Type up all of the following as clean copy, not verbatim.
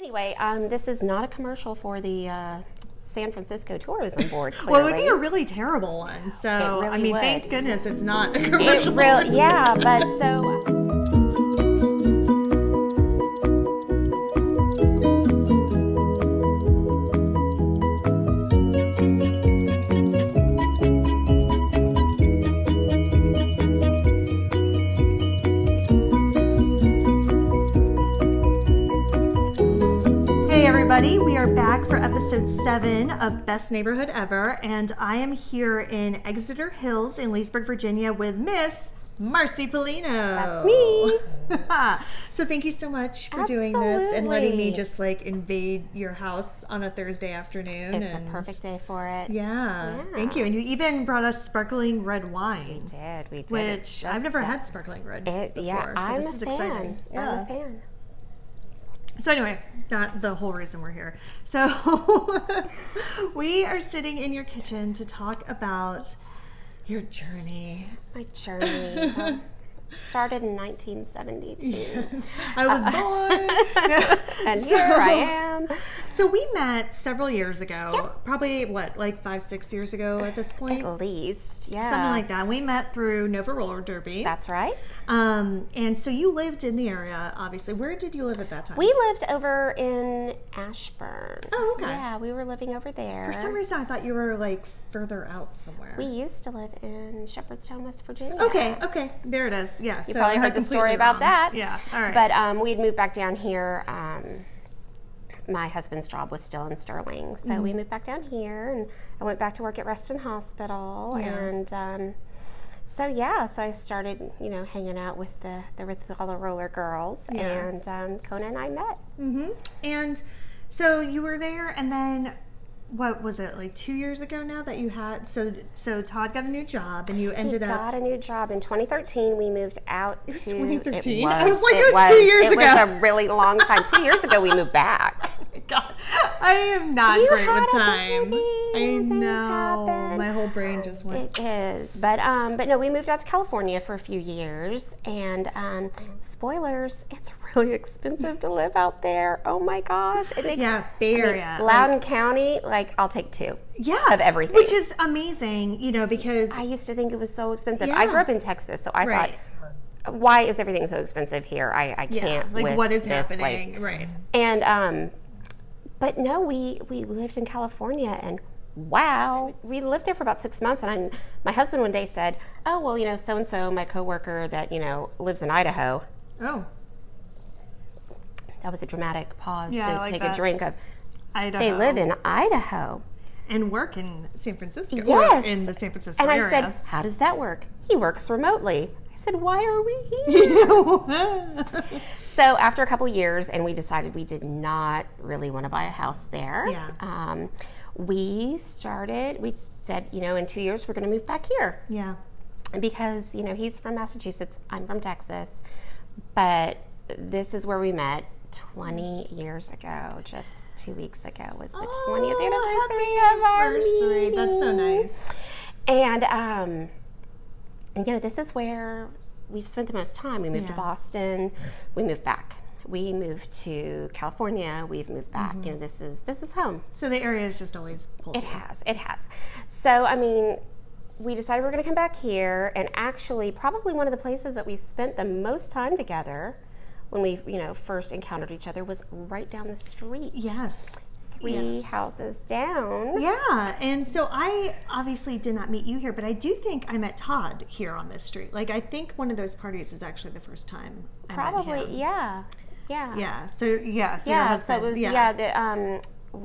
Anyway, this is not a commercial for the San Francisco Tourism Board, clearly. Well, it would be a really terrible one. So, really I mean, would. thank goodness it's not a commercial. Yeah, but so... We are back for episode 7 of Best Neighborhood Ever, and I am here in Exeter Hills in Leesburg, Virginia with Miss Marcy Palino. That's me. So thank you so much for doing this and letting me just like invade your house on a Thursday afternoon. It's a perfect day for it. Yeah, thank you. And you even brought us sparkling red wine. We did. Which I've never had sparkling red before. Yeah, so this is exciting. Yeah. I'm a fan. So anyway, not the whole reason we're here. So we are sitting in your kitchen to talk about your journey. My journey. Well, started in 1972. Yes, I was born. And here I am. So we met several years ago, probably what, like 5-6 years ago at this point? At least, yeah. Something like that. We met through Nova Roller Derby. That's right. And so you lived in the area, obviously. Where did you live at that time? We lived over in Ashburn. Oh, okay. Yeah, we were living over there. For some reason, I thought you were like further out somewhere. We used to live in Shepherdstown, West Virginia. Okay, there it is. Yeah, you probably heard the story about that. Yeah, all right. But we had moved back down here. My husband's job was still in Sterling, so we moved back down here, and I went back to work at Reston Hospital, and so I started, hanging out with all the roller girls, and Kona and I met. And so you were there, and then what was it, like 2 years ago now that you had, so Todd got a new job, and you ended up... He got a new job. In 2013, we moved out to... 2013? I was like, it was 2 years ago. It was a really long time. 2 years ago, we moved back. God, I am not great with time. I know. Happen. My whole brain just went... It is. But no, we moved out to California for a few years, and spoilers, it's really expensive to live out there. Oh my gosh. It makes, Bay Area. Loudoun County, like, I'll take 2 of everything. Which is amazing, because... I used to think it was so expensive. I grew up in Texas, so I thought, why is everything so expensive here? I can't like, what is this happening? Place. Right. And, but no, we lived in California, and wow, we lived there for about 6 months, and my husband one day said, oh, well, so-and-so, my coworker that, lives in Idaho. Oh. That was a dramatic pause to like take that. a drink of, Idaho. They live in Idaho. And work in San Francisco. Yes. Or in the San Francisco area. area. And I said, how does that work? He works remotely. I said, why are we here? So after a couple of years, and we decided we did not really want to buy a house there. Yeah. We said, in 2 years, we're going to move back here. Yeah. Because, he's from Massachusetts, I'm from Texas, but this is where we met 20 years ago. Just 2 weeks ago was the 20th anniversary of our meeting. That's so nice. And, this is where we've spent the most time. We moved to Boston. We moved back. We moved to California. We've moved back. This is home. So the area is just always pulled. It has. So, we decided we're going to come back here, and actually probably one of the places that we spent the most time together when we, first encountered each other was right down the street. Yes. 3 houses down. Yeah, and so I obviously did not meet you here, but I do think I met Todd here on this street. Like, I think one of those parties is actually the first time I met him. Yeah. So your husband, so it was,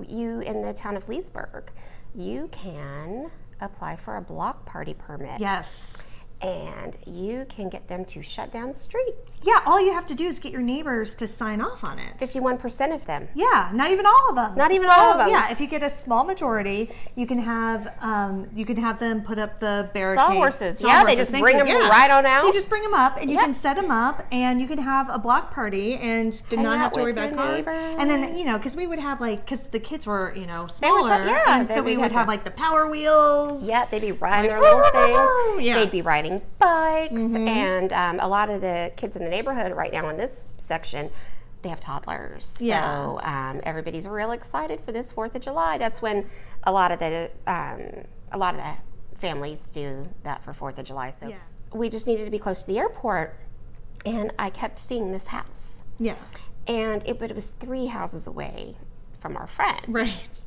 you in the town of Leesburg, you can apply for a block party permit. Yes. And you can get them to shut down the street. Yeah, all you have to do is get your neighbors to sign off on it. 51% of them. Yeah, not even all of them. Not even all of them. Yeah, if you get a small majority, you can have them put up the barricades. Sawhorses. They just bring them right on out. You just bring them up, and you can set them up, and you can have a block party, and do not have to worry about cars. And then because we would have because the kids were smaller, and so we would have the power wheels. Yeah, they'd be riding their little things. Yeah. They'd be riding bikes, and a lot of the kids in the neighborhood right now in this section, they have toddlers. Yeah. So everybody's real excited for this 4th of July. That's when a lot of the families do that for 4th of July. So we just needed to be close to the airport, and I kept seeing this house. Yeah. But it was 3 houses away from our friend. Right.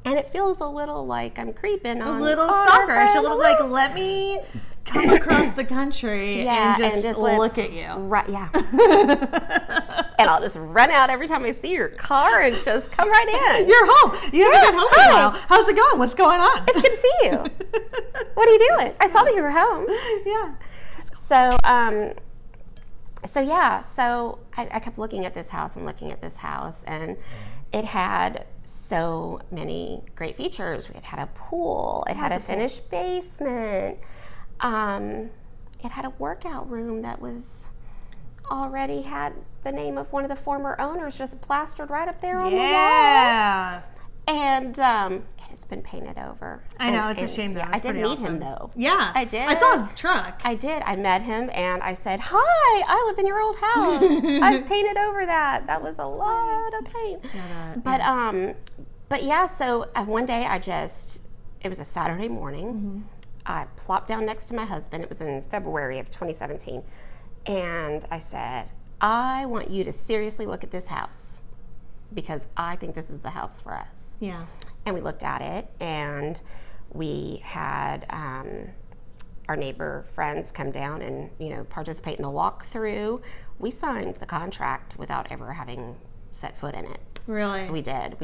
And it feels a little like I'm creeping on a little stalkerish, a little like, let me come across the country and just look at you. Right, yeah. And I'll just run out every time I see your car and just come right in. You're home. You haven't been home in a while. How's it going? What's going on? It's good to see you. What are you doing? I saw that you were home. Yeah. So I kept looking at this house and it had so many great features. It had a pool. It had a finished basement. It had a workout room that was already had the name of one of the former owners just plastered right up there on the wall. And it has been painted over. I know, it's a shame though. I did meet him though. Yeah. I did. I saw his truck. I did. I met him and I said, "Hi, I live in your old house. I painted over that. That was a lot of paint." But yeah, so one day it was a Saturday morning. I plopped down next to my husband. It was in February of 2017. And I said, "I want you to seriously look at this house because I think this is the house for us." Yeah. And we looked at it, and we had our neighbor friends come down and, participate in the walkthrough. We signed the contract without ever having set foot in it. Really? We did.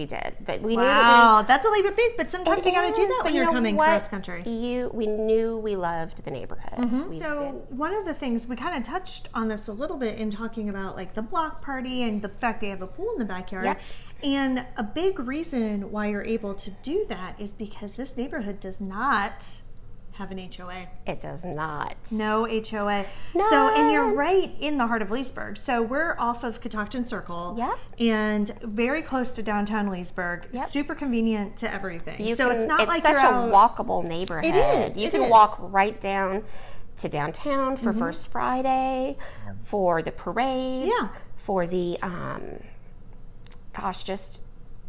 But we knew that's a leap of faith, but sometimes you got to do that when you're coming cross country. We knew we loved the neighborhood. So one of the things, we kind of touched on this a little bit in talking about like the block party and the fact they have a pool in the backyard. Yep. And a big reason why you're able to do that is because this neighborhood does not have an HOA. It does not. No HOA. No. So, and you're right in the heart of Leesburg. So we're off of Catoctin Circle. Yep. And very close to downtown Leesburg. Yep. Super convenient to everything. It's such a walkable neighborhood. It is. You can walk right down to downtown for First Friday, for the parades, for the,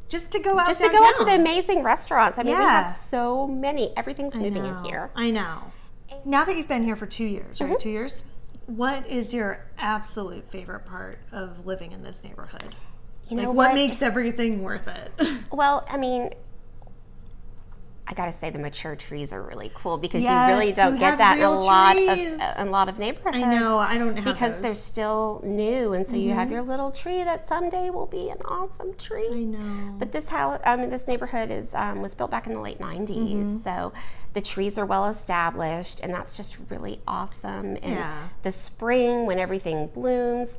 just to go out downtown. To go out to the amazing restaurants. I mean, we have so many. Everything's moving in here. I know. Now that you've been here for 2 years, right? 2 years, what is your absolute favorite part of living in this neighborhood? What makes everything worth it? Well, I mean, I gotta say the mature trees are really cool because you really don't get that in a lot of neighborhoods. I know, I don't have because those. they're still new, and so you have your little tree that someday will be an awesome tree. I know. But this house, this neighborhood was built back in the late '90s, so the trees are well established, and that's just really awesome. And the spring when everything blooms.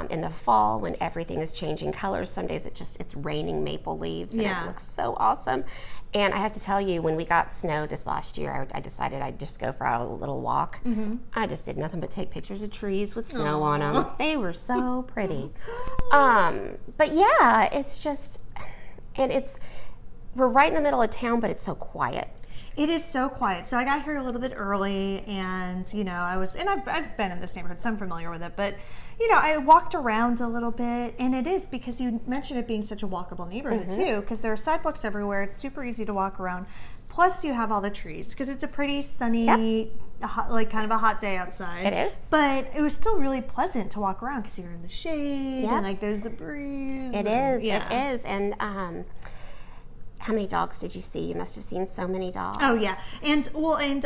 In the fall when everything is changing colors, some days it's raining maple leaves and it looks so awesome. And I have to tell you, when we got snow this last year, I decided I'd just go for a little walk. I just did nothing but take pictures of trees with snow on them. They were so pretty. But yeah, it's just, and we're right in the middle of town, but it's so quiet. It is so quiet. So I got here a little bit early, and I've been in this neighborhood, so I'm familiar with it. But I walked around a little bit, and it is because you mentioned it being such a walkable neighborhood too, because there are sidewalks everywhere. It's super easy to walk around. Plus, you have all the trees because it's a pretty sunny, kind of a hot day outside. It is, but it was still really pleasant to walk around because you're in the shade and there's the breeze. It is, and how many dogs did you see? You must have seen so many dogs. Oh yeah, and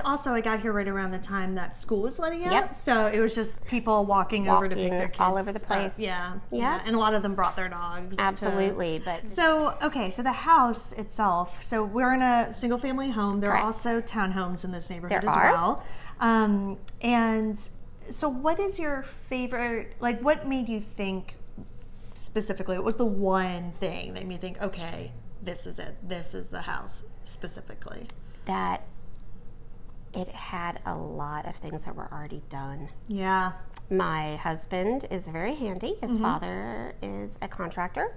also I got here right around the time that school was letting out, so it was just people walking over to pick their kids all over the place. And a lot of them brought their dogs. Absolutely, so the house itself. So we're in a single family home. There are also townhomes in this neighborhood as well. And so, what is your favorite? Like, what made you think specifically? What was the one thing that made you think, okay, this is it. This is the house specifically. That it had a lot of things that were already done. Yeah. My husband is very handy. His father is a contractor.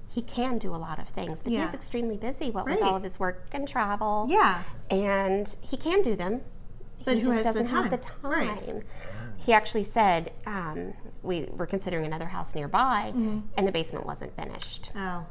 He can do a lot of things, but he's extremely busy with all of his work and travel. Yeah. And he can do them. But he who just has doesn't the time? have the time. Right. he actually said we were considering another house nearby, and the basement wasn't finished. Oh.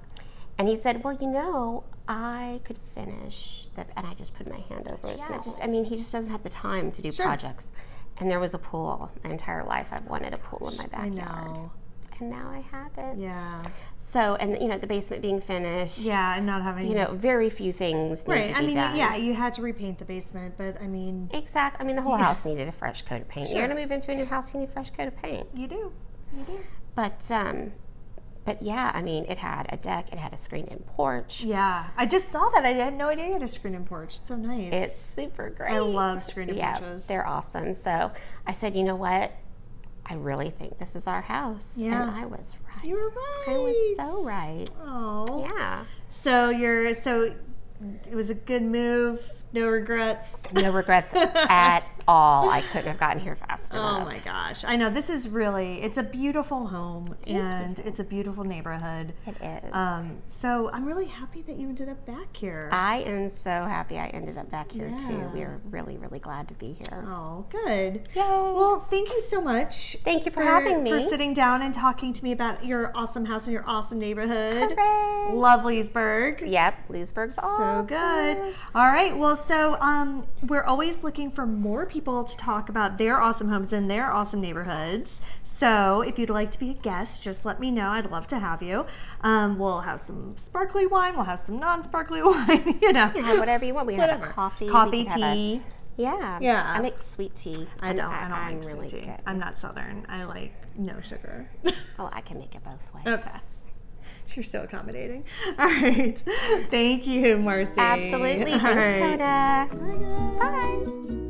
And he said, well, you know, I could finish and I just put my hand over it. And he just doesn't have the time to do projects. And there was a pool. My entire life I've wanted a pool in my backyard. I know. And now I have it. Yeah. So, and you know, the basement being finished. Yeah, and not having... You know, very few things need to be done. Yeah, you had to repaint the basement, but I mean... Exactly. I mean, the whole house needed a fresh coat of paint. You're going to move into a new house, you need a fresh coat of paint. You do. You do. But yeah, I mean, it had a deck, it had a screened-in porch. Yeah, I just saw that. I had no idea you had a screened-in porch. It's so nice. It's super great. I love screened-in porches. They're awesome. So I said, you know what? I really think this is our house. Yeah. And I was right. You were right. I was so right. Oh. Yeah. So it was a good move. No regrets. No regrets at all. I couldn't have gotten here fast enough. Oh my gosh. I know, this is really, it's a beautiful home and it's a beautiful neighborhood. It is. So I'm really happy that you ended up back here. I am so happy I ended up back here too. We are really, really glad to be here. Oh, good. Yay. Well, thank you so much. Thank you for having me. For sitting down and talking to me about your awesome house and your awesome neighborhood. Hooray. Love Leesburg. Yep, Leesburg's awesome. So good. All right. Well, so we're always looking for more people to talk about their awesome homes and their awesome neighborhoods. So if you'd like to be a guest, just let me know. I'd love to have you. We'll have some sparkly wine. We'll have some non-sparkly wine. You know, you can have whatever you want. We have a coffee. Coffee, tea. Yeah. I make sweet tea. I don't like really sweet tea. Good. I'm not Southern. I like no sugar. Oh, I can make it both ways. Okay. You're so accommodating. All right. Thank you, Marcy. Absolutely. Thanks, Kona. Bye. Bye.